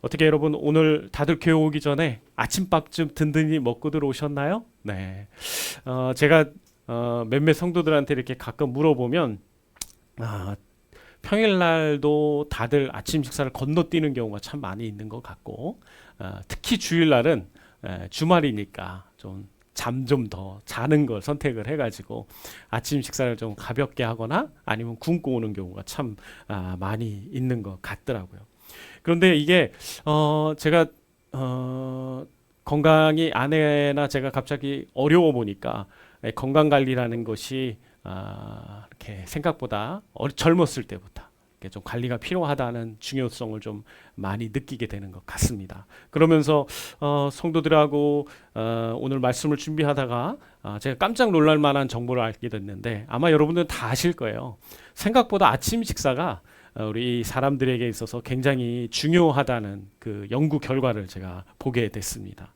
어떻게 여러분 오늘 다들 교회 오기 전에 아침밥 좀 든든히 먹고 들어오셨나요? 네. 제가 몇몇 성도들한테 이렇게 가끔 물어보면 아, 평일날도 다들 아침 식사를 건너뛰는 경우가 참 많이 있는 것 같고 특히 주일날은 주말이니까 좀 잠 좀 더 자는 걸 선택을 해가지고 아침 식사를 좀 가볍게 하거나 아니면 굶고 오는 경우가 참 많이 있는 것 같더라고요. 그런데 이게 제가 건강이 아내나 제가 갑자기 어려워 보니까 건강 관리라는 것이 이렇게 생각보다 젊었을 때부터 이렇게 좀 관리가 필요하다는 중요성을 좀 많이 느끼게 되는 것 같습니다. 그러면서 성도들하고 오늘 말씀을 준비하다가 제가 깜짝 놀랄 만한 정보를 알게 됐는데 아마 여러분들은 다 아실 거예요. 생각보다 아침 식사가 우리 사람들에게 있어서 굉장히 중요하다는 그 연구 결과를 제가 보게 됐습니다.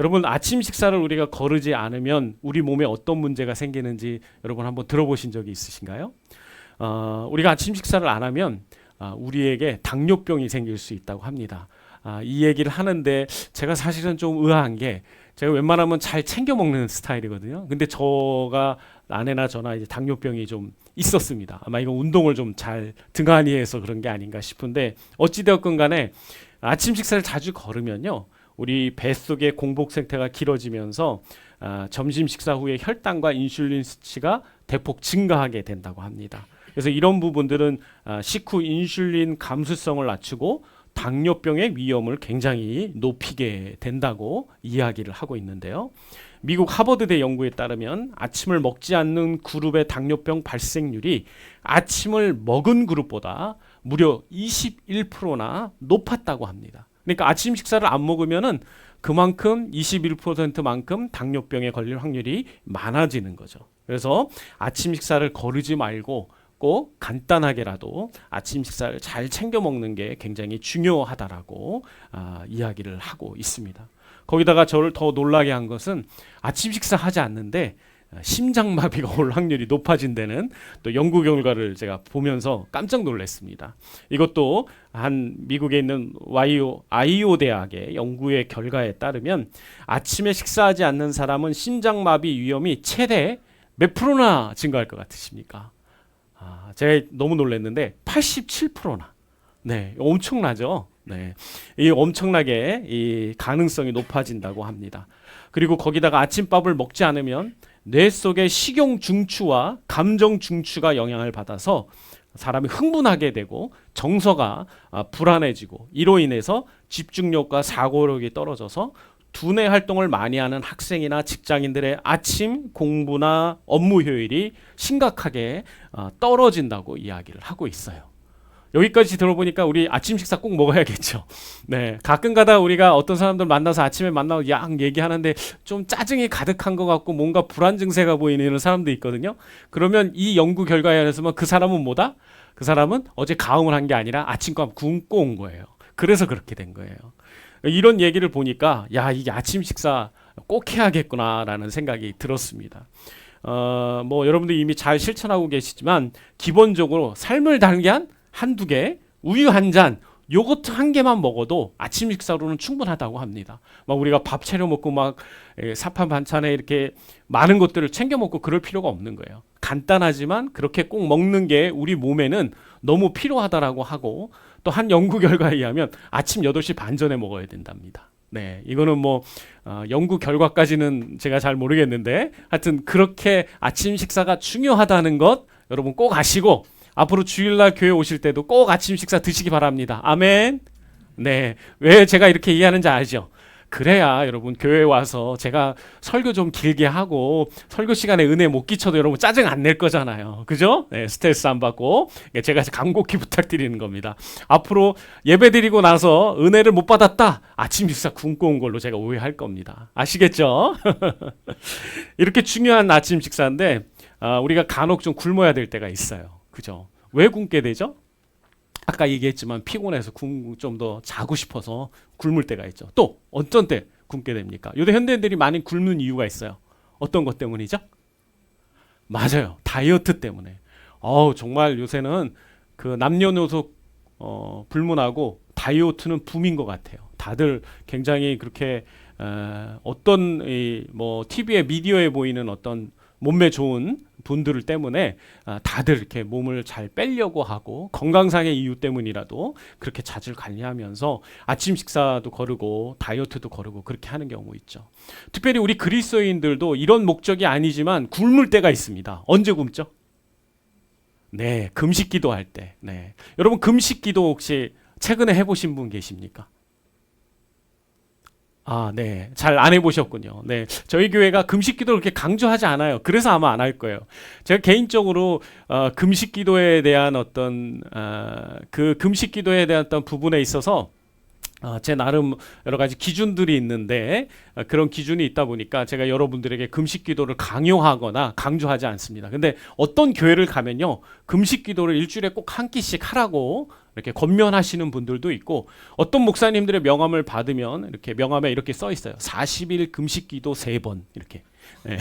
여러분 아침 식사를 우리가 거르지 않으면 우리 몸에 어떤 문제가 생기는지 여러분 한번 들어보신 적이 있으신가요? 우리가 아침 식사를 안 하면 우리에게 당뇨병이 생길 수 있다고 합니다. 이 얘기를 하는데 제가 사실은 좀 의아한 게 제가 웬만하면 잘 챙겨 먹는 스타일이거든요. 근데 저가 아내나 저나 이제 당뇨병이 좀 있었습니다. 아마 이거 운동을 좀 잘 등한히 해서 그런 게 아닌가 싶은데 어찌되었건 간에 아침 식사를 자주 거르면요. 우리 뱃속의 공복 상태가 길어지면서 점심 식사 후에 혈당과 인슐린 수치가 대폭 증가하게 된다고 합니다. 그래서 이런 부분들은 식후 인슐린 감수성을 낮추고 당뇨병의 위험을 굉장히 높이게 된다고 이야기를 하고 있는데요. 미국 하버드대 연구에 따르면 아침을 먹지 않는 그룹의 당뇨병 발생률이 아침을 먹은 그룹보다 무려 21%나 높았다고 합니다. 그러니까 아침 식사를 안 먹으면은 그만큼 21%만큼 당뇨병에 걸릴 확률이 많아지는 거죠. 그래서 아침 식사를 거르지 말고 꼭 간단하게라도 아침 식사를 잘 챙겨 먹는 게 굉장히 중요하다라고 이야기를 하고 있습니다. 거기다가 저를 더 놀라게 한 것은 아침 식사 하지 않는데 심장마비가 올 확률이 높아진다는 또 연구 결과를 제가 보면서 깜짝 놀랐습니다. 이것도 한 미국에 있는 아이오 대학의 연구의 결과에 따르면 아침에 식사하지 않는 사람은 심장마비 위험이 최대 몇 프로나 증가할 것 같으십니까? 제가 너무 놀랐는데 87%나. 네, 엄청나죠. 네, 이 엄청나게 이 가능성이 높아진다고 합니다. 그리고 거기다가 아침밥을 먹지 않으면 뇌 속의 식용 중추와 감정 중추가 영향을 받아서 사람이 흥분하게 되고 정서가 불안해지고 이로 인해서 집중력과 사고력이 떨어져서 두뇌 활동을 많이 하는 학생이나 직장인들의 아침 공부나 업무 효율이 심각하게 떨어진다고 이야기를 하고 있어요. 여기까지 들어보니까 우리 아침 식사 꼭 먹어야겠죠. 네, 가끔가다 우리가 어떤 사람들 만나서 아침에 만나고 양 얘기하는데 좀 짜증이 가득한 것 같고 뭔가 불안 증세가 보이는 이런 사람도 있거든요. 그러면 이 연구 결과에 의해서는 그 사람은 뭐다? 그 사람은 어제 가음을 한 게 아니라 아침밥 굶고 온 거예요. 그래서 그렇게 된 거예요. 이런 얘기를 보니까 야 이게 아침 식사 꼭 해야겠구나라는 생각이 들었습니다. 뭐 여러분들 이미 잘 실천하고 계시지만 기본적으로 삶을 달게 한두 개, 우유 한 잔, 요거트 한 개만 먹어도 아침 식사로는 충분하다고 합니다. 막 우리가 밥 차려 먹고 막 사판 반찬에 이렇게 많은 것들을 챙겨 먹고 그럴 필요가 없는 거예요. 간단하지만 그렇게 꼭 먹는 게 우리 몸에는 너무 필요하다라고 하고 또 한 연구 결과에 의하면 아침 8시 반 전에 먹어야 된답니다. 네, 이거는 뭐 연구 결과까지는 제가 잘 모르겠는데 하여튼 그렇게 아침 식사가 중요하다는 것 여러분 꼭 아시고 앞으로 주일날 교회 오실 때도 꼭 아침 식사 드시기 바랍니다. 아멘. 네, 왜 제가 이렇게 얘기하는지 알죠? 그래야 여러분 교회 와서 제가 설교 좀 길게 하고 설교 시간에 은혜 못 끼쳐도 여러분 짜증 안 낼 거잖아요. 그죠? 네, 스트레스 안 받고 제가 간곡히 부탁드리는 겁니다. 앞으로 예배 드리고 나서 은혜를 못 받았다. 아침 식사 굶고 온 걸로 제가 오해할 겁니다. 아시겠죠? 이렇게 중요한 아침 식사인데 우리가 간혹 좀 굶어야 될 때가 있어요. 그죠? 왜 굶게 되죠? 아까 얘기했지만 피곤해서 좀 더 자고 싶어서 굶을 때가 있죠. 또 어떤 때 굶게 됩니까? 요새 현대인들이 많이 굶는 이유가 있어요. 어떤 것 때문이죠? 맞아요. 다이어트 때문에. 정말 요새는 그 남녀노소 불문하고 다이어트는 붐인 것 같아요. 다들 굉장히 그렇게 어떤 뭐 TV에 미디어에 보이는 어떤 몸매 좋은 분들 때문에 다들 이렇게 몸을 잘 빼려고 하고 건강상의 이유 때문이라도 그렇게 자주 관리하면서 아침 식사도 거르고 다이어트도 거르고 그렇게 하는 경우 있죠. 특별히 우리 그리스도인들도 이런 목적이 아니지만 굶을 때가 있습니다. 언제 굶죠? 네, 금식 기도할 때. 네. 여러분 금식 기도 혹시 최근에 해보신 분 계십니까? 아, 네. 잘 안 해보셨군요. 네. 저희 교회가 금식 기도를 그렇게 강조하지 않아요. 그래서 아마 안 할 거예요. 제가 개인적으로 금식 기도에 대한 어떤 그 금식 기도에 대한 어떤 부분에 있어서 제 나름 여러 가지 기준들이 있는데 그런 기준이 있다 보니까 제가 여러분들에게 금식 기도를 강요하거나 강조하지 않습니다. 근데 어떤 교회를 가면요, 금식 기도를 일주일에 꼭 한 끼씩 하라고 이렇게 권면하시는 분들도 있고, 어떤 목사님들의 명함을 받으면 이렇게 명함에 이렇게 써 있어요. 40일 금식 기도 3번 이렇게. 네.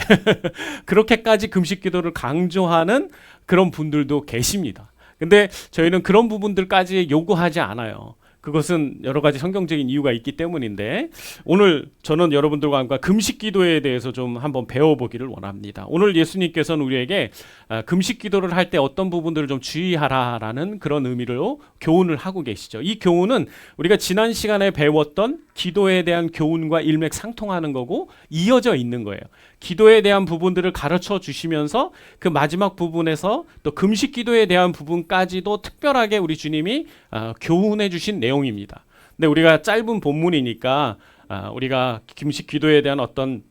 그렇게까지 금식 기도를 강조하는 그런 분들도 계십니다. 근데 저희는 그런 부분들까지 요구하지 않아요. 그것은 여러 가지 성경적인 이유가 있기 때문인데, 오늘 저는 여러분들과 함께 금식 기도에 대해서 좀 한번 배워보기를 원합니다. 오늘 예수님께서는 우리에게 금식 기도를 할 때 어떤 부분들을 좀 주의하라라는 그런 의미로 교훈을 하고 계시죠. 이 교훈은 우리가 지난 시간에 배웠던 기도에 대한 교훈과 일맥상통하는 거고 이어져 있는 거예요. 기도에 대한 부분들을 가르쳐 주시면서 그 마지막 부분에서 또 금식 기도에 대한 부분까지도 특별하게 우리 주님이 교훈해 주신 내용입니다. 근데 우리가 짧은 본문이니까 우리가 금식 기도에 대한 어떤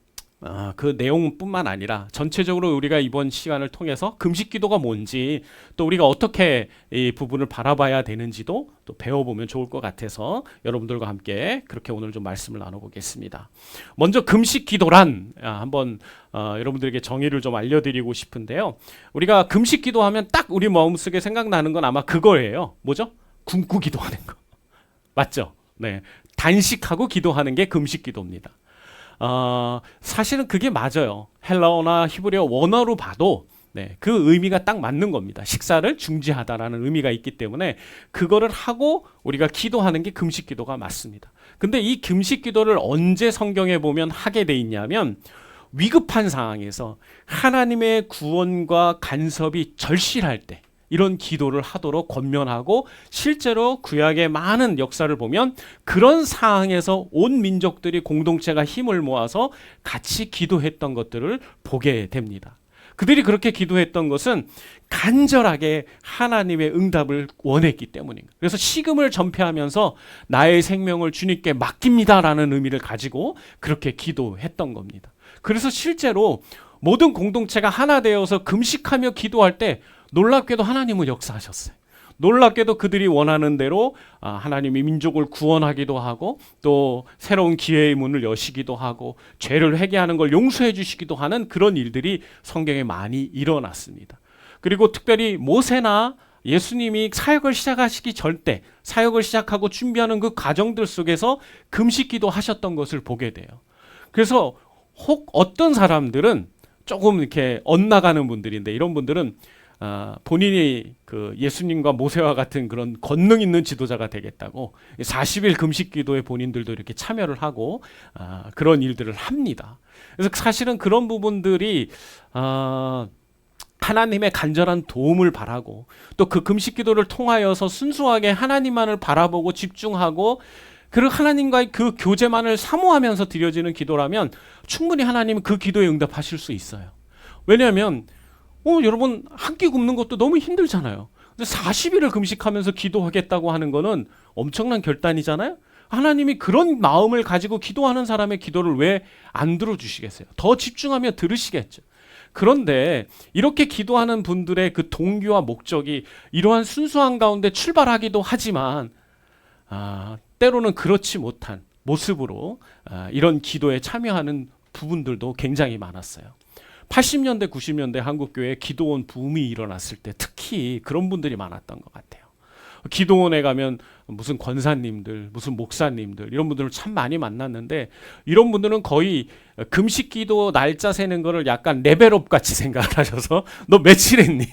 그 내용뿐만 아니라 전체적으로 우리가 이번 시간을 통해서 금식 기도가 뭔지, 또 우리가 어떻게 이 부분을 바라봐야 되는지도 또 배워보면 좋을 것 같아서 여러분들과 함께 그렇게 오늘 좀 말씀을 나눠보겠습니다. 먼저 금식 기도란 한번 여러분들에게 정의를 좀 알려드리고 싶은데요. 우리가 금식 기도하면 딱 우리 마음속에 생각나는 건 아마 그거예요. 뭐죠? 굶고 기도하는 거. 맞죠? 네, 단식하고 기도하는 게 금식 기도입니다. 사실은 그게 맞아요. 헬라어나 히브리어 원어로 봐도 그 의미가 딱 맞는 겁니다. 식사를 중지하다라는 의미가 있기 때문에 그거를 하고 우리가 기도하는 게 금식 기도가 맞습니다. 근데 이 금식 기도를 언제 성경에 보면 하게 돼 있냐면, 위급한 상황에서 하나님의 구원과 간섭이 절실할 때 이런 기도를 하도록 권면하고, 실제로 구약의 많은 역사를 보면 그런 상황에서 온 민족들이 공동체가 힘을 모아서 같이 기도했던 것들을 보게 됩니다. 그들이 그렇게 기도했던 것은 간절하게 하나님의 응답을 원했기 때문입니다. 그래서 식음을 전폐하면서 나의 생명을 주님께 맡깁니다라는 의미를 가지고 그렇게 기도했던 겁니다. 그래서 실제로 모든 공동체가 하나 되어서 금식하며 기도할 때 놀랍게도 하나님은 역사하셨어요. 놀랍게도 그들이 원하는 대로 하나님이 민족을 구원하기도 하고, 또 새로운 기회의 문을 여시기도 하고, 죄를 회개하는 걸 용서해 주시기도 하는 그런 일들이 성경에 많이 일어났습니다. 그리고 특별히 모세나 예수님이 사역을 시작하시기 전때 사역을 시작하고 준비하는 그 과정들 속에서 금식기도 하셨던 것을 보게 돼요. 그래서 혹 어떤 사람들은 조금 이렇게 엇나가는 분들인데, 이런 분들은 본인이 그 예수님과 모세와 같은 그런 권능 있는 지도자가 되겠다고 40일 금식 기도에 본인들도 이렇게 참여를 하고 그런 일들을 합니다. 그래서 사실은 그런 부분들이 하나님의 간절한 도움을 바라고, 또 그 금식 기도를 통하여서 순수하게 하나님만을 바라보고 집중하고 그 하나님과의 그 교제만을 사모하면서 드려지는 기도라면 충분히 하나님은 그 기도에 응답하실 수 있어요. 왜냐하면 여러분 한 끼 굶는 것도 너무 힘들잖아요. 근데 40일을 금식하면서 기도하겠다고 하는 거는 엄청난 결단이잖아요. 하나님이 그런 마음을 가지고 기도하는 사람의 기도를 왜 안 들어주시겠어요? 더 집중하며 들으시겠죠. 그런데 이렇게 기도하는 분들의 그 동기와 목적이 이러한 순수한 가운데 출발하기도 하지만 때로는 그렇지 못한 모습으로 이런 기도에 참여하는 부분들도 굉장히 많았어요. 80년대, 90년대 한국교회에 기도원 붐이 일어났을 때 특히 그런 분들이 많았던 것 같아요. 기도원에 가면 무슨 권사님들, 무슨 목사님들 이런 분들을 참 많이 만났는데 이런 분들은 거의 금식 기도 날짜 세는 거를 약간 레벨업 같이 생각을 하셔서 너 며칠 했니?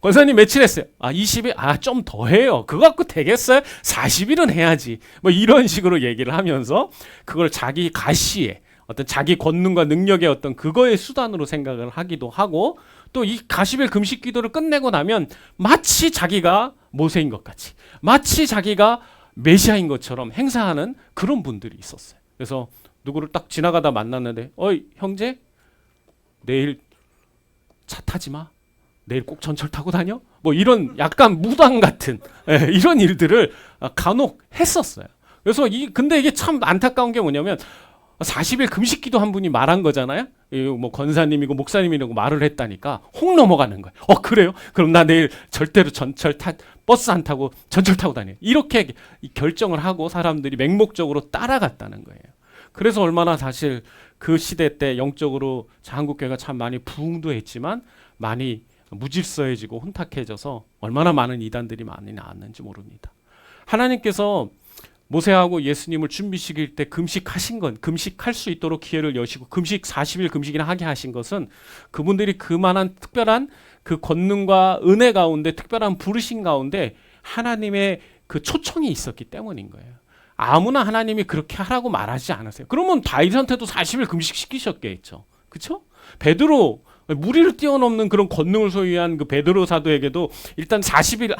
권사님 며칠 했어요? 20일? 좀 더 해요. 그거 갖고 되겠어요? 40일은 해야지. 뭐 이런 식으로 얘기를 하면서 그걸 자기 가시에 어떤 자기 권능과 능력의 어떤 그거의 수단으로 생각을 하기도 하고 또 이 40일 금식 기도를 끝내고 나면 마치 자기가 모세인 것 같이 마치 자기가 메시아인 것처럼 행사하는 그런 분들이 있었어요. 그래서 누구를 딱 지나가다 만났는데 어이 형제 내일 차 타지 마. 내일 꼭 전철 타고 다녀? 뭐 이런 약간 무당 같은 이런 일들을 간혹 했었어요. 그래서 근데 이게 참 안타까운 게 뭐냐면 40일 금식기도 한 분이 말한 거잖아요. 뭐 권사님이고 목사님이라고 말을 했다니까 혹 넘어가는 거예요. 그래요? 그럼 나 내일 절대로 버스 안 타고 전철 타고 다녀. 이렇게 결정을 하고 사람들이 맹목적으로 따라갔다는 거예요. 그래서 얼마나 사실 그 시대 때 영적으로 한국교회가 참 많이 부흥도 했지만 많이 무질서해지고 혼탁해져서 얼마나 많은 이단들이 많이 나왔는지 모릅니다. 하나님께서 모세하고 예수님을 준비시킬 때 금식하신 건 금식할 수 있도록 기회를 여시고 금식 40일 금식이나 하게 하신 것은 그분들이 그만한 특별한 그 권능과 은혜 가운데 특별한 부르심 가운데 하나님의 그 초청이 있었기 때문인 거예요. 아무나 하나님이 그렇게 하라고 말하지 않으세요. 그러면 다윗한테도 40일 금식 시키셨겠죠. 그렇죠? 베드로 무리를 뛰어넘는 그런 권능을 소유한 그 베드로 사도에게도 일단 40일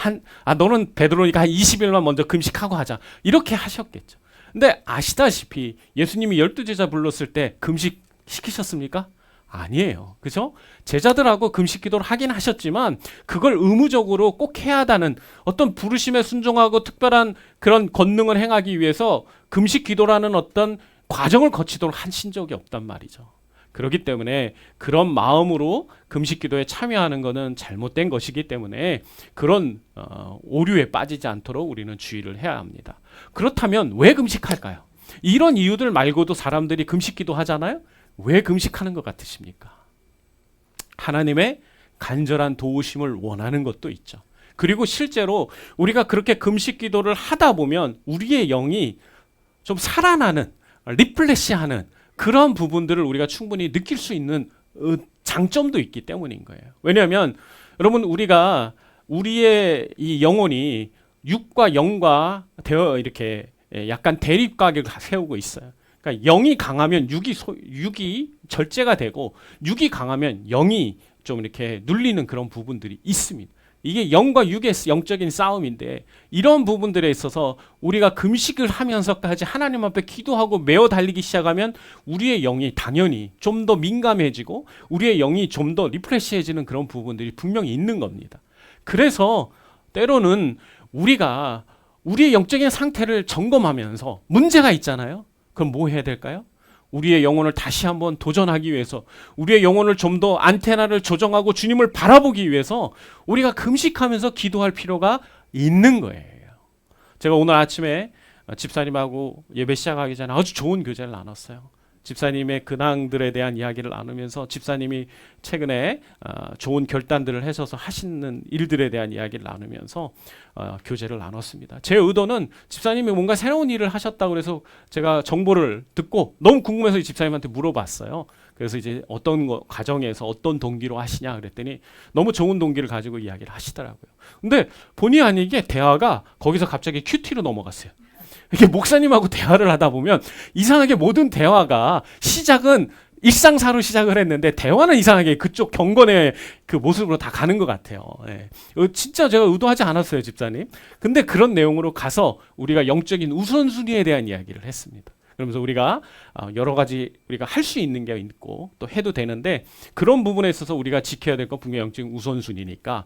너는 베드로니까 한 20일만 먼저 금식하고 하자. 이렇게 하셨겠죠. 근데 아시다시피 예수님이 12제자 불렀을 때 금식 시키셨습니까? 아니에요. 그죠? 제자들하고 금식 기도를 하긴 하셨지만 그걸 의무적으로 꼭 해야 하다는 어떤 부르심에 순종하고 특별한 그런 권능을 행하기 위해서 금식 기도라는 어떤 과정을 거치도록 하신 적이 없단 말이죠. 그렇기 때문에 그런 마음으로 금식 기도에 참여하는 것은 잘못된 것이기 때문에 그런 오류에 빠지지 않도록 우리는 주의를 해야 합니다. 그렇다면 왜 금식할까요? 이런 이유들 말고도 사람들이 금식 기도 하잖아요. 왜 금식하는 것 같으십니까? 하나님의 간절한 도우심을 원하는 것도 있죠. 그리고 실제로 우리가 그렇게 금식 기도를 하다 보면 우리의 영이 좀 살아나는, 리플레시하는 그런 부분들을 우리가 충분히 느낄 수 있는 장점도 있기 때문인 거예요. 왜냐하면 여러분 우리가 우리의 이 영혼이 육과 영과 되어 이렇게 약간 대립각을 세우고 있어요. 그러니까 영이 강하면 육이 절제가 되고 육이 강하면 영이 좀 이렇게 눌리는 그런 부분들이 있습니다. 이게 영과 육의 영적인 싸움인데 이런 부분들에 있어서 우리가 금식을 하면서까지 하나님 앞에 기도하고 매어 달리기 시작하면 우리의 영이 당연히 좀 더 민감해지고 우리의 영이 좀 더 리프레시해지는 그런 부분들이 분명히 있는 겁니다. 그래서 때로는 우리가 우리의 영적인 상태를 점검하면서 문제가 있잖아요. 그럼 뭐 해야 될까요? 우리의 영혼을 다시 한번 도전하기 위해서 우리의 영혼을 좀 더 안테나를 조정하고 주님을 바라보기 위해서 우리가 금식하면서 기도할 필요가 있는 거예요. 제가 오늘 아침에 집사님하고 예배 시작하기 전에 아주 좋은 교제를 나눴어요. 집사님의 근황들에 대한 이야기를 나누면서 집사님이 최근에 좋은 결단들을 하셔서 하시는 일들에 대한 이야기를 나누면서 교제를 나눴습니다. 제 의도는 집사님이 뭔가 새로운 일을 하셨다고 해서 제가 정보를 듣고 너무 궁금해서 집사님한테 물어봤어요. 그래서 이제 어떤 과정에서 어떤 동기로 하시냐 그랬더니 너무 좋은 동기를 가지고 이야기를 하시더라고요. 근데 본의 아니게 대화가 거기서 갑자기 큐티로 넘어갔어요. 이렇게 목사님하고 대화를 하다 보면 이상하게 모든 대화가 시작은 일상사로 시작을 했는데 대화는 이상하게 그쪽 경건의 그 모습으로 다 가는 것 같아요. 네. 진짜 제가 의도하지 않았어요, 집사님. 근데 그런 내용으로 가서 우리가 영적인 우선순위에 대한 이야기를 했습니다. 그러면서 우리가 여러 가지 우리가 할 수 있는 게 있고 또 해도 되는데 그런 부분에 있어서 우리가 지켜야 될 건 분명히 영적인 우선순위니까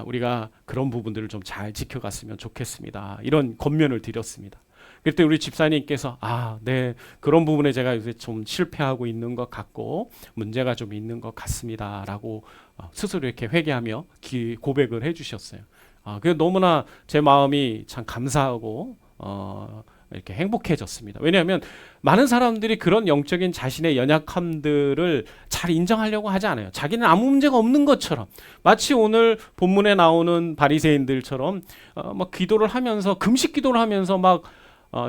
우리가 그런 부분들을 좀 잘 지켜갔으면 좋겠습니다. 이런 권면을 드렸습니다. 그때 우리 집사님께서 네, 그런 부분에 제가 요새 좀 실패하고 있는 것 같고 문제가 좀 있는 것 같습니다라고 스스로 이렇게 회개하며 고백을 해주셨어요. 그게 너무나 제 마음이 참 감사하고 이렇게 행복해졌습니다. 왜냐하면 많은 사람들이 그런 영적인 자신의 연약함들을 잘 인정하려고 하지 않아요. 자기는 아무 문제가 없는 것처럼, 마치 오늘 본문에 나오는 바리새인들처럼 막 기도를 하면서, 금식 기도를 하면서 막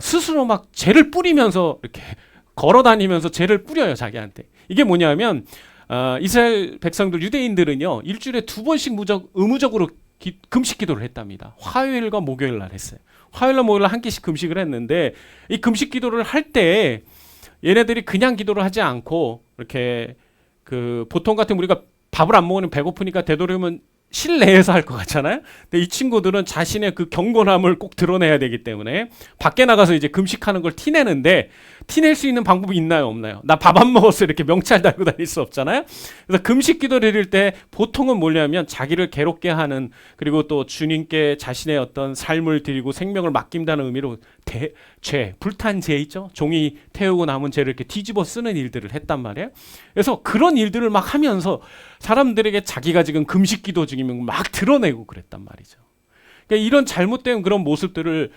스스로 막 죄를 뿌리면서 이렇게 걸어다니면서 죄를 뿌려요, 자기한테. 이게 뭐냐면 이스라엘 백성들, 유대인들은요, 일주일에 2번씩 의무적으로 금식 기도를 했답니다. 화요일과 목요일 날 했어요. 화요일날 목요일 날 한 끼씩 금식을 했는데, 이 금식 기도를 할 때 얘네들이 그냥 기도를 하지 않고, 이렇게 보통 같은 우리가 밥을 안 먹으면 배고프니까 되도록이면 실내에서 할 것 같잖아요. 근데 이 친구들은 자신의 그 경건함을 꼭 드러내야 되기 때문에 밖에 나가서 이제 금식하는 걸 티내는데, 티낼 수 있는 방법이 있나요, 없나요? 나 밥 안 먹었어 이렇게 명찰 달고 다닐 수 없잖아요. 그래서 금식 기도를 드릴 때 보통은 뭐냐면 자기를 괴롭게 하는, 그리고 또 주님께 자신의 어떤 삶을 드리고 생명을 맡긴다는 의미로 죄, 불탄 죄 있죠? 종이 태우고 남은 죄를 이렇게 뒤집어 쓰는 일들을 했단 말이에요. 그래서 그런 일들을 막 하면서 사람들에게 자기가 지금 금식 기도 중이면 막 드러내고 그랬단 말이죠. 그러니까 이런 잘못된 그런 모습들을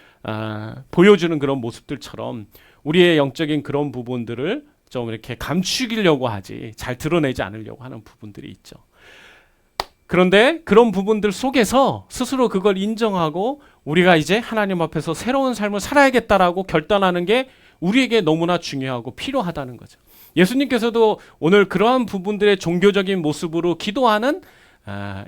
보여주는 그런 모습들처럼 우리의 영적인 그런 부분들을 좀 이렇게 감추기려고 하지, 잘 드러내지 않으려고 하는 부분들이 있죠. 그런데 그런 부분들 속에서 스스로 그걸 인정하고 우리가 이제 하나님 앞에서 새로운 삶을 살아야겠다라고 결단하는 게 우리에게 너무나 중요하고 필요하다는 거죠. 예수님께서도 오늘 그러한 부분들의 종교적인 모습으로 기도하는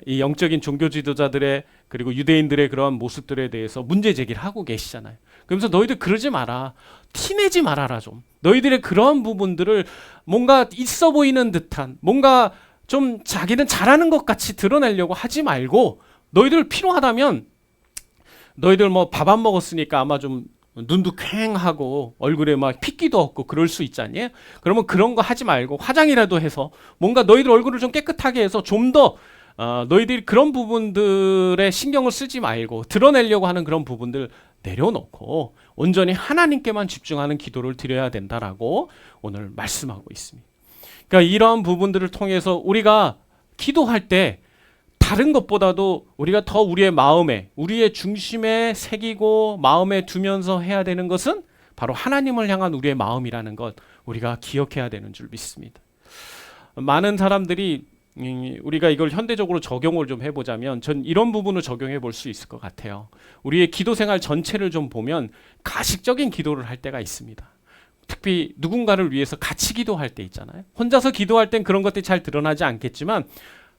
이 영적인 종교 지도자들의, 그리고 유대인들의 그러한 모습들에 대해서 문제 제기를 하고 계시잖아요. 그러면서 너희들 그러지 마라, 티내지 말아라 좀. 너희들의 그러한 부분들을 뭔가 있어 보이는 듯한, 뭔가 좀 자기는 잘하는 것 같이 드러내려고 하지 말고, 너희들 필요하다면 너희들 뭐 밥 안 먹었으니까 아마 좀 눈도 퀭하고 얼굴에 막 핏기도 없고 그럴 수 있잖니? 그러면 그런 거 하지 말고 화장이라도 해서 뭔가 너희들 얼굴을 좀 깨끗하게 해서 좀 더 너희들이 그런 부분들에 신경을 쓰지 말고 드러내려고 하는 그런 부분들 내려놓고 온전히 하나님께만 집중하는 기도를 드려야 된다라고 오늘 말씀하고 있습니다. 그러니까 이러한 부분들을 통해서 우리가 기도할 때 다른 것보다도 우리가 더 우리의 마음에, 우리의 중심에 새기고 마음에 두면서 해야 되는 것은 바로 하나님을 향한 우리의 마음이라는 것, 우리가 기억해야 되는 줄 믿습니다. 많은 사람들이 우리가 이걸 현대적으로 적용을 좀 해보자면 전 이런 부분을 적용해 볼 수 있을 것 같아요. 우리의 기도 생활 전체를 좀 보면 가식적인 기도를 할 때가 있습니다. 특히 누군가를 위해서 같이 기도할 때 있잖아요. 혼자서 기도할 땐 그런 것들이 잘 드러나지 않겠지만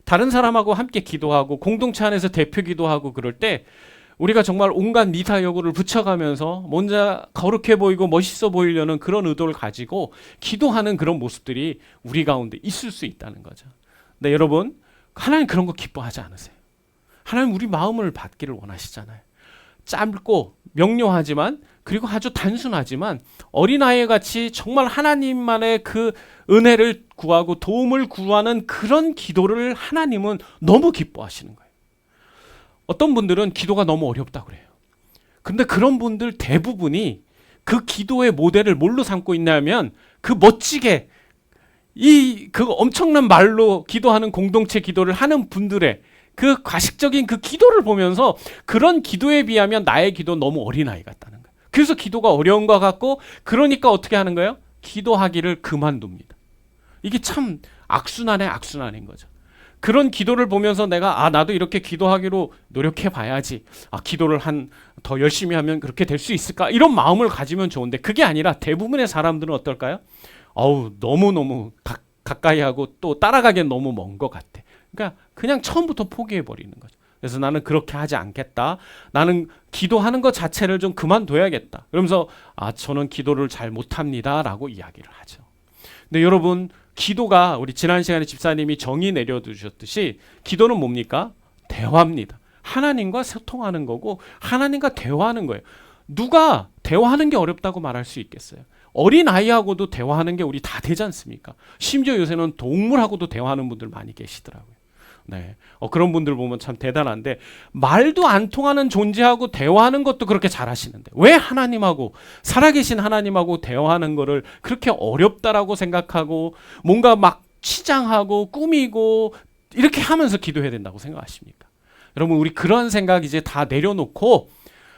다른 사람하고 함께 기도하고 공동체 안에서 대표 기도하고 그럴 때 우리가 정말 온갖 미사여구를 붙여가면서 뭔가 거룩해 보이고 멋있어 보이려는 그런 의도를 가지고 기도하는 그런 모습들이 우리 가운데 있을 수 있다는 거죠. 근데 여러분, 하나님 그런 거 기뻐하지 않으세요? 하나님 우리 마음을 받기를 원하시잖아요. 짧고 명료하지만, 그리고 아주 단순하지만 어린아이 같이 정말 하나님만의 그 은혜를 구하고 도움을 구하는 그런 기도를 하나님은 너무 기뻐하시는 거예요. 어떤 분들은 기도가 너무 어렵다고 그래요. 근데 그런 분들 대부분이 그 기도의 모델을 뭘로 삼고 있냐면 그 멋지게 그 엄청난 말로 기도하는 공동체 기도를 하는 분들의 그 가식적인 그 기도를 보면서 그런 기도에 비하면 나의 기도 너무 어린아이 같다는 거예요. 그래서 기도가 어려운 것 같고, 그러니까 어떻게 하는 거예요? 기도하기를 그만둡니다. 이게 참 악순환의 악순환인 거죠. 그런 기도를 보면서 내가 나도 이렇게 기도하기로 노력해 봐야지, 기도를 더 열심히 하면 그렇게 될 수 있을까, 이런 마음을 가지면 좋은데 그게 아니라 대부분의 사람들은 어떨까요? 너무너무 가까이 하고 또 따라가기엔 너무 먼 것 같아. 그러니까 그냥 처음부터 포기해 버리는 거죠. 그래서 나는 그렇게 하지 않겠다. 나는 기도하는 것 자체를 좀 그만둬야겠다. 그러면서 저는 기도를 잘 못합니다라고 이야기를 하죠. 근데 여러분, 기도가 우리 지난 시간에 집사님이 정의 내려두셨듯이 기도는 뭡니까? 대화입니다. 하나님과 소통하는 거고 하나님과 대화하는 거예요. 누가 대화하는 게 어렵다고 말할 수 있겠어요? 어린아이하고도 대화하는 게 우리 다 되지 않습니까? 심지어 요새는 동물하고도 대화하는 분들 많이 계시더라고요. 네, 그런 분들 보면 참 대단한데, 말도 안 통하는 존재하고 대화하는 것도 그렇게 잘하시는데 왜 하나님하고, 살아계신 하나님하고 대화하는 거를 그렇게 어렵다라고 생각하고 뭔가 막 치장하고 꾸미고 이렇게 하면서 기도해야 된다고 생각하십니까? 여러분, 우리 그런 생각 이제 다 내려놓고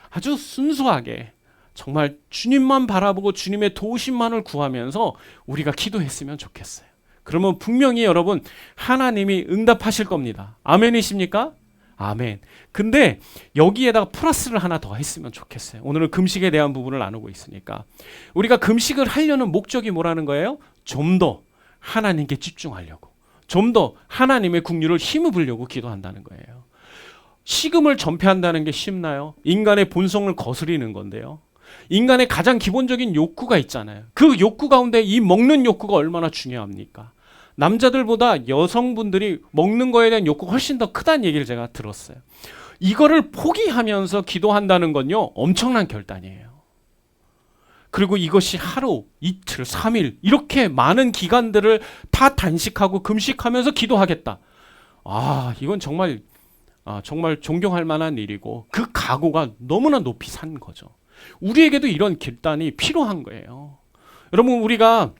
아주 순수하게 정말 주님만 바라보고 주님의 도우심만을 구하면서 우리가 기도했으면 좋겠어요. 그러면 분명히 여러분 하나님이 응답하실 겁니다. 아멘이십니까? 아멘. 근데 여기에다가 플러스를 하나 더 했으면 좋겠어요. 오늘은 금식에 대한 부분을 나누고 있으니까 우리가 금식을 하려는 목적이 뭐라는 거예요? 좀 더 하나님께 집중하려고, 좀 더 하나님의 국률을 힘입으려고 기도한다는 거예요. 식음을 전폐한다는 게 쉽나요? 인간의 본성을 거스리는 건데요. 인간의 가장 기본적인 욕구가 있잖아요. 그 욕구 가운데 이 먹는 욕구가 얼마나 중요합니까? 남자들보다 여성분들이 먹는 거에 대한 욕구가 훨씬 더 크다는 얘기를 제가 들었어요. 이거를 포기하면서 기도한다는 건요, 엄청난 결단이에요. 그리고 이것이 하루, 이틀, 3일 이렇게 많은 기간들을 다 단식하고 금식하면서 기도하겠다. 이건 정말 존경할 만한 일이고 그 각오가 너무나 높이 산 거죠. 우리에게도 이런 결단이 필요한 거예요. 여러분, 우리가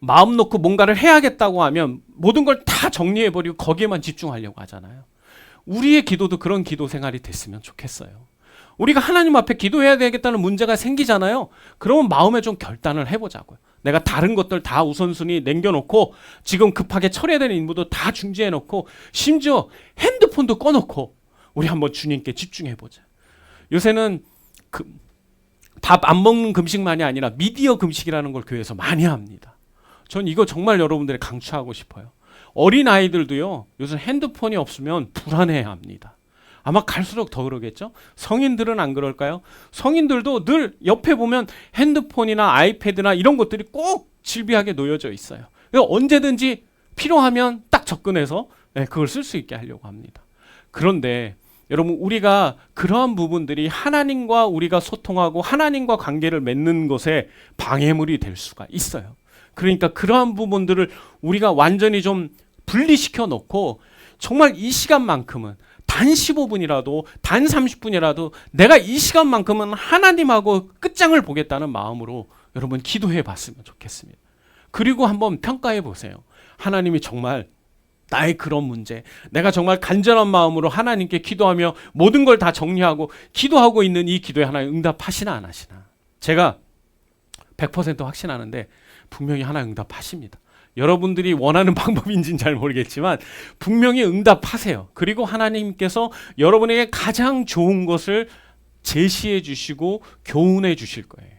마음 놓고 뭔가를 해야겠다고 하면 모든 걸 다 정리해버리고 거기에만 집중하려고 하잖아요. 우리의 기도도 그런 기도 생활이 됐으면 좋겠어요. 우리가 하나님 앞에 기도해야 되겠다는 문제가 생기잖아요. 그러면 마음에 좀 결단을 해보자고요. 내가 다른 것들 다 우선순위 남겨놓고 지금 급하게 처리해야 되는 임무도 다 중지해놓고 심지어 핸드폰도 꺼놓고 우리 한번 주님께 집중해보자. 요새는 밥 안 먹는 금식만이 아니라 미디어 금식이라는 걸 교회에서 많이 합니다. 전 이거 정말 여러분들이 강추하고 싶어요. 어린 아이들도요, 요즘 핸드폰이 없으면 불안해합니다. 아마 갈수록 더 그러겠죠? 성인들은 안 그럴까요? 성인들도 늘 옆에 보면 핸드폰이나 아이패드나 이런 것들이 꼭 질비하게 놓여져 있어요. 언제든지 필요하면 딱 접근해서 그걸 쓸 수 있게 하려고 합니다. 그런데 여러분, 우리가 그러한 부분들이 하나님과 우리가 소통하고 하나님과 관계를 맺는 것에 방해물이 될 수가 있어요. 그러니까 그러한 부분들을 우리가 완전히 좀 분리시켜 놓고 정말 이 시간만큼은 단 15분이라도 단 30분이라도 내가 이 시간만큼은 하나님하고 끝장을 보겠다는 마음으로 여러분 기도해 봤으면 좋겠습니다. 그리고 한번 평가해 보세요. 하나님이 정말 나의 그런 문제, 내가 정말 간절한 마음으로 하나님께 기도하며 모든 걸 다 정리하고 기도하고 있는 이 기도에 하나님 응답하시나 안 하시나. 제가 100% 확신하는데 분명히 하나님 응답하십니다. 여러분들이 원하는 방법인지는 잘 모르겠지만 분명히 응답하세요. 그리고 하나님께서 여러분에게 가장 좋은 것을 제시해 주시고 교훈해 주실 거예요.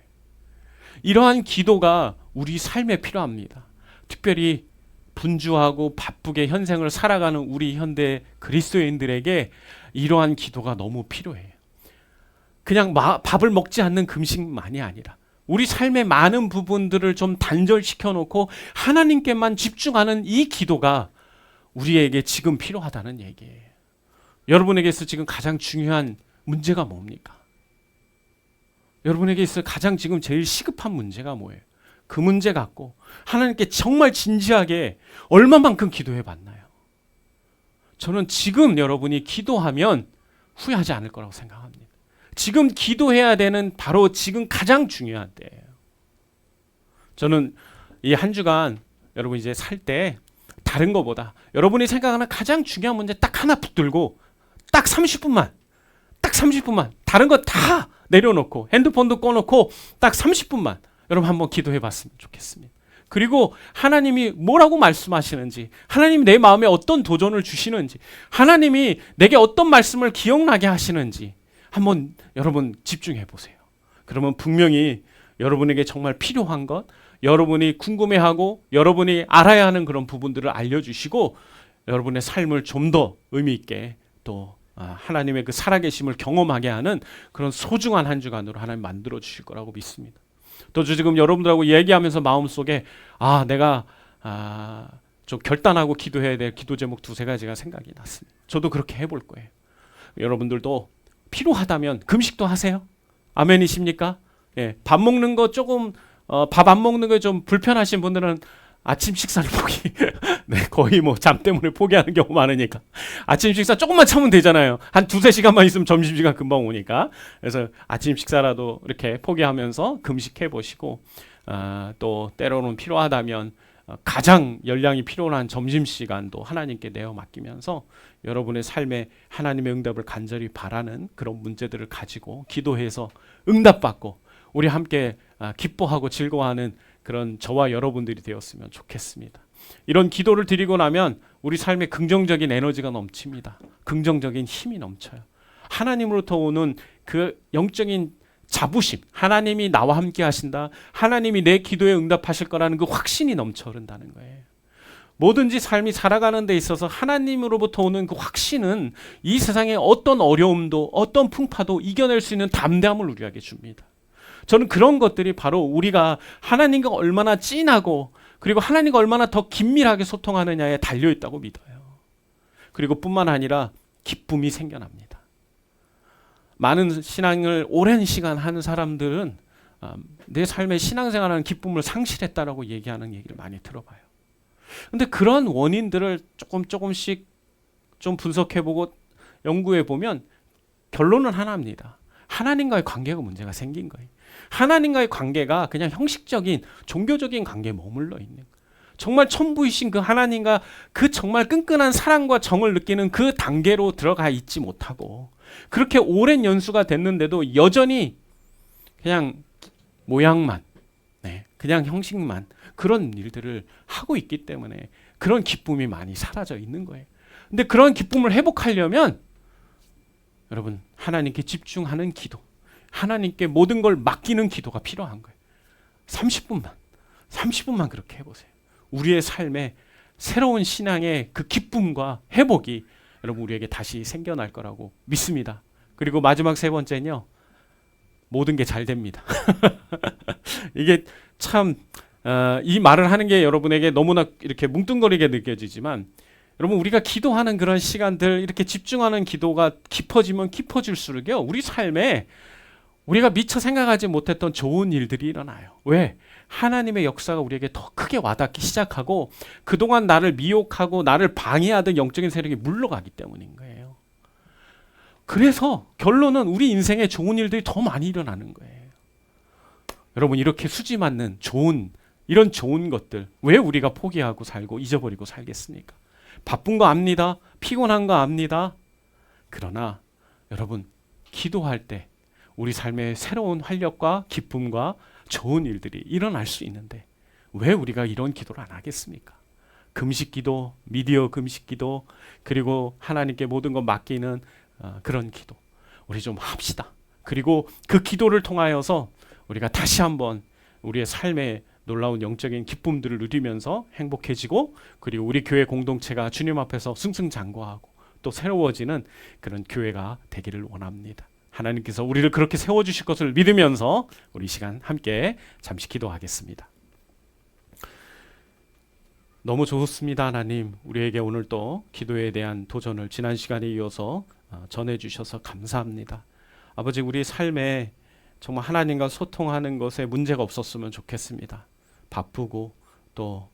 이러한 기도가 우리 삶에 필요합니다. 특별히 분주하고 바쁘게 현생을 살아가는 우리 현대 그리스도인들에게 이러한 기도가 너무 필요해요. 그냥 밥을 먹지 않는 금식만이 아니라 우리 삶의 많은 부분들을 좀 단절시켜 놓고 하나님께만 집중하는 이 기도가 우리에게 지금 필요하다는 얘기예요. 여러분에게 있어 지금 가장 중요한 문제가 뭡니까? 여러분에게 있어 가장 지금 제일 시급한 문제가 뭐예요? 그 문제 갖고 하나님께 정말 진지하게 얼마만큼 기도해 봤나요? 저는 지금 여러분이 기도하면 후회하지 않을 거라고 생각합니다. 지금 기도해야 되는 바로 지금 가장 중요한 때예요. 저는 이 한 주간 여러분 이제 살 때 다른 거보다 여러분이 생각하는 가장 중요한 문제 딱 하나 붙들고 딱 30분만 다른 거 다 내려놓고 핸드폰도 꺼놓고 딱 30분만 여러분 한번 기도해 봤으면 좋겠습니다. 그리고 하나님이 뭐라고 말씀하시는지, 하나님이 내 마음에 어떤 도전을 주시는지, 하나님이 내게 어떤 말씀을 기억나게 하시는지 한번 여러분 집중해 보세요. 그러면 분명히 여러분에게 정말 필요한 것, 여러분이 궁금해하고 여러분이 알아야 하는 그런 부분들을 알려주시고 여러분의 삶을 좀 더 의미 있게 또 하나님의 그 살아계심을 경험하게 하는 그런 소중한 한 주간으로 하나님 만들어 주실 거라고 믿습니다. 또 지금 여러분들하고 얘기하면서 마음속에 내가 좀 결단하고 기도해야 될 기도 제목 2-3가지가 생각이 났습니다. 저도 그렇게 해볼 거예요. 여러분들도 필요하다면 금식도 하세요. 아멘이십니까? 예, 밥 먹는 거 조금 밥 안 먹는 거 좀 불편하신 분들은 아침 식사를 네, 거의 뭐 잠 때문에 포기하는 경우 많으니까 아침 식사 조금만 참으면 되잖아요. 한 2-3시간만 있으면 점심시간 금방 오니까. 그래서 아침 식사라도 이렇게 포기하면서 금식해 보시고 또 때로는 필요하다면 가장 열량이 필요한 점심시간도 하나님께 내어 맡기면서 여러분의 삶에 하나님의 응답을 간절히 바라는 그런 문제들을 가지고 기도해서 응답받고 우리 함께 기뻐하고 즐거워하는 그런 저와 여러분들이 되었으면 좋겠습니다. 이런 기도를 드리고 나면 우리 삶에 긍정적인 에너지가 넘칩니다. 긍정적인 힘이 넘쳐요. 하나님으로부터 오는 그 영적인 자부심, 하나님이 나와 함께 하신다, 하나님이 내 기도에 응답하실 거라는 그 확신이 넘쳐 흐른다는 거예요. 뭐든지 삶이 살아가는 데 있어서 하나님으로부터 오는 그 확신은 이 세상의 어떤 어려움도 어떤 풍파도 이겨낼 수 있는 담대함을 우리에게 줍니다. 저는 그런 것들이 바로 우리가 하나님과 얼마나 찐하고 그리고 하나님과 얼마나 더 긴밀하게 소통하느냐에 달려있다고 믿어요. 그리고 뿐만 아니라 기쁨이 생겨납니다. 많은 신앙을 오랜 시간 하는 사람들은 내 삶의 신앙생활하는 기쁨을 상실했다라고 얘기하는 얘기를 많이 들어봐요. 근데 그런 원인들을 조금씩 좀 분석해보고 연구해보면 결론은 하나입니다. 하나님과의 관계가 문제가 생긴 거예요. 하나님과의 관계가 그냥 형식적인 종교적인 관계에 머물러 있는 거예요. 정말 천부이신 그 하나님과 그 정말 끈끈한 사랑과 정을 느끼는 그 단계로 들어가 있지 못하고 그렇게 오랜 연수가 됐는데도 여전히 그냥 모양만, 그냥 형식만 그런 일들을 하고 있기 때문에 그런 기쁨이 많이 사라져 있는 거예요. 근데 그런 기쁨을 회복하려면 여러분 하나님께 집중하는 기도, 하나님께 모든 걸 맡기는 기도가 필요한 거예요. 30분만 그렇게 해보세요. 우리의 삶에 새로운 신앙의 그 기쁨과 회복이 여러분 우리에게 다시 생겨날 거라고 믿습니다. 그리고 마지막 세 번째는요. 모든 게 잘 됩니다. 이게 참 이 말을 하는 게 여러분에게 너무나 이렇게 뭉뚱거리게 느껴지지만 여러분 우리가 기도하는 그런 시간들 이렇게 집중하는 기도가 깊어지면 깊어질수록요. 우리 삶에 우리가 미처 생각하지 못했던 좋은 일들이 일어나요. 왜? 하나님의 역사가 우리에게 더 크게 와닿기 시작하고 그동안 나를 미혹하고 나를 방해하던 영적인 세력이 물러가기 때문인 거예요. 그래서 결론은 우리 인생에 좋은 일들이 더 많이 일어나는 거예요. 여러분 이렇게 수지 맞는 이런 좋은 것들 왜 우리가 포기하고 살고 잊어버리고 살겠습니까? 바쁜 거 압니다. 피곤한 거 압니다. 그러나 여러분 기도할 때 우리 삶에 새로운 활력과 기쁨과 좋은 일들이 일어날 수 있는데 왜 우리가 이런 기도를 안 하겠습니까? 금식기도, 미디어 금식기도, 그리고 하나님께 모든 것 맡기는 그런 기도 우리 좀 합시다. 그리고 그 기도를 통하여서 우리가 다시 한번 우리의 삶에 놀라운 영적인 기쁨들을 누리면서 행복해지고 그리고 우리 교회 공동체가 주님 앞에서 승승장구하고 또 새로워지는 그런 교회가 되기를 원합니다. 하나님께서 우리를 그렇게 세워주실 것을 믿으면서 우리 시간 함께 잠시 기도하겠습니다. 너무 좋습니다. 하나님 우리에게 오늘 또 기도에 대한 도전을 지난 시간에 이어서 전해주셔서 감사합니다. 아버지 우리 삶에 정말 하나님과 소통하는 것에 문제가 없었으면 좋겠습니다. 바쁘고 또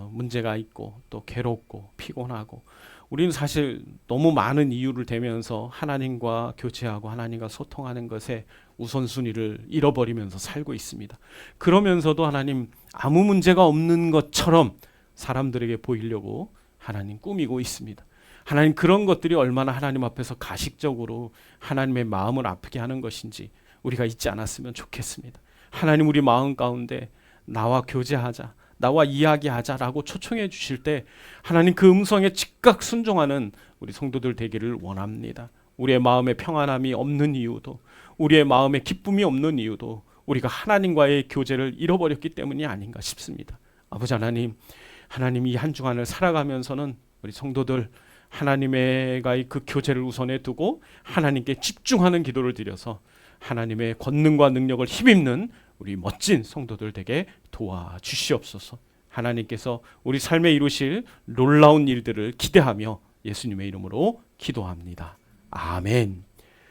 문제가 있고 또 괴롭고 피곤하고 우리는 사실 너무 많은 이유를 대면서 하나님과 교제하고 하나님과 소통하는 것에 우선순위를 잃어버리면서 살고 있습니다. 그러면서도 하나님 아무 문제가 없는 것처럼 사람들에게 보이려고 하나님 꾸미고 있습니다. 하나님 그런 것들이 얼마나 하나님 앞에서 가식적으로 하나님의 마음을 아프게 하는 것인지 우리가 잊지 않았으면 좋겠습니다. 하나님 우리 마음 가운데 나와 교제하자, 나와 이야기하자라고 초청해 주실 때 하나님 그 음성에 즉각 순종하는 우리 성도들 되기를 원합니다. 우리의 마음에 평안함이 없는 이유도 우리의 마음에 기쁨이 없는 이유도 우리가 하나님과의 교제를 잃어버렸기 때문이 아닌가 싶습니다. 아버지 하나님 이 한 주간을 살아가면서는 우리 성도들 하나님과의 그 교제를 우선에 두고 하나님께 집중하는 기도를 드려서 하나님의 권능과 능력을 힘입는 우리 멋진 성도들 되게 도와주시옵소서. 하나님께서 우리 삶에 이루실 놀라운 일들을 기대하며 예수님의 이름으로 기도합니다. 아멘.